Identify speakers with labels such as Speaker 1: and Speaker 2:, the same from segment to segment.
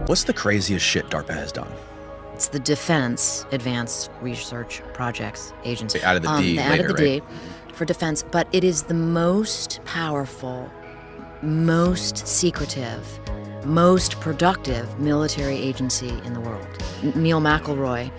Speaker 1: What's the craziest shit DARPA has done?
Speaker 2: It's the Defense Advanced Research Projects Agency.
Speaker 1: They added the D
Speaker 2: they
Speaker 1: later,
Speaker 2: added the
Speaker 1: right?
Speaker 2: D for defense, but it is the most powerful, most secretive, most productive military agency in the world. Neil McElroy,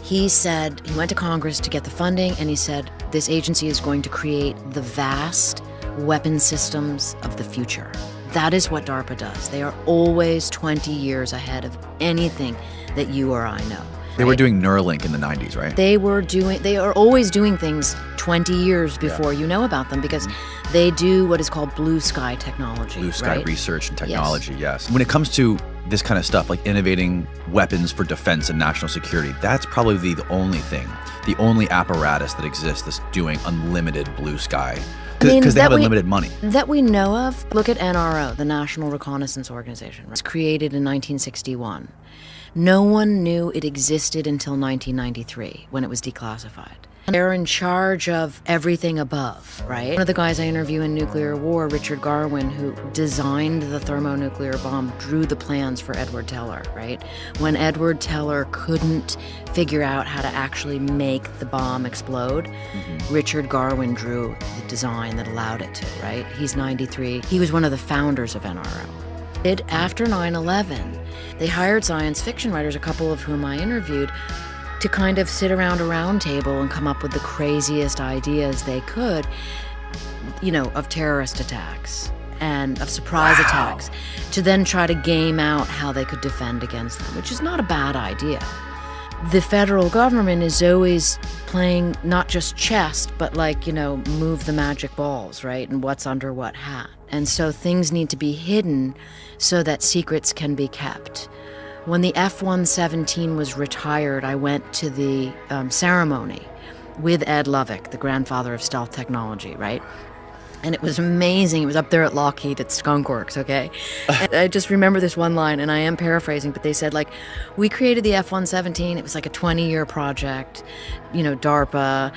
Speaker 2: he said, he went to Congress to get the funding, and he said, this agency is going to create the vast weapon systems of the future. That is what DARPA does. They are always 20 years ahead of anything that you or I know.
Speaker 1: They were doing Neuralink in the 90s, right?
Speaker 2: They are always doing things 20 years before you know about them, because they do what is called blue sky technology.
Speaker 1: Blue sky
Speaker 2: right?
Speaker 1: research and technology, yes. When it comes to this kind of stuff, like innovating weapons for defense and national security, that's probably the only thing, the only apparatus that exists that's doing unlimited blue sky. Because they have unlimited money.
Speaker 2: That we know of. Look at NRO, the National Reconnaissance Organization. It was created in 1961. No one knew it existed until 1993, when it was declassified. They're in charge of everything above, right? One of the guys I interview in Nuclear War, Richard Garwin, who designed the thermonuclear bomb, drew the plans for Edward Teller, right? When Edward Teller couldn't figure out how to actually make the bomb explode, Richard Garwin drew the design that allowed it to, right? He's 93. He was one of the founders of NRO. After 9/11, they hired science fiction writers, a couple of whom I interviewed, to kind of sit around a round table and come up with the craziest ideas they could, of terrorist attacks and of surprise attacks, to then try to game out how they could defend against them, which is not a bad idea. The federal government is always playing not just chess, but move the magic balls, right? And what's under what hat. And so things need to be hidden so that secrets can be kept. When the F-117 was retired, I went to the ceremony with Ed Lovick, the grandfather of stealth technology, right? And it was amazing. It was up there at Lockheed at Skunk Works, okay? And I just remember this one line, and I am paraphrasing, but they said, we created the F-117. It was like a 20-year project, DARPA.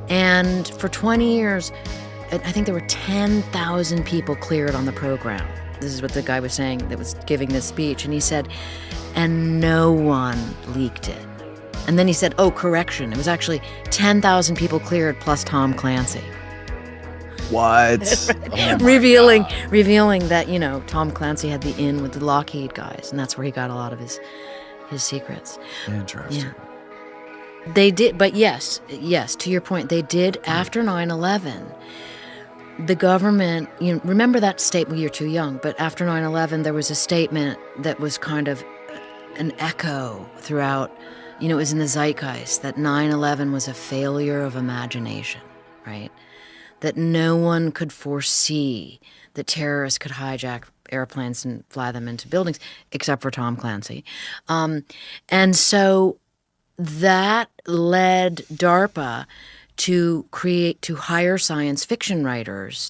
Speaker 2: And for 20 years, I think there were 10,000 people cleared on the program. This is what the guy was saying that was giving this speech. And he said, and no one leaked it. And then he said, oh, correction. It was actually 10,000 people cleared plus Tom Clancy.
Speaker 1: What? Oh
Speaker 2: revealing that, Tom Clancy had the in with the Lockheed guys. And that's where he got a lot of his secrets.
Speaker 1: Interesting.
Speaker 2: Yeah. They did, but yes, to your point, they did after 9/11. The government, remember that statement, you're too young, but after 9/11, there was a statement that was kind of an echo throughout, it was in the zeitgeist, that 9/11 was a failure of imagination, right? That no one could foresee that terrorists could hijack airplanes and fly them into buildings, except for Tom Clancy. And so that led DARPA to hire science fiction writers.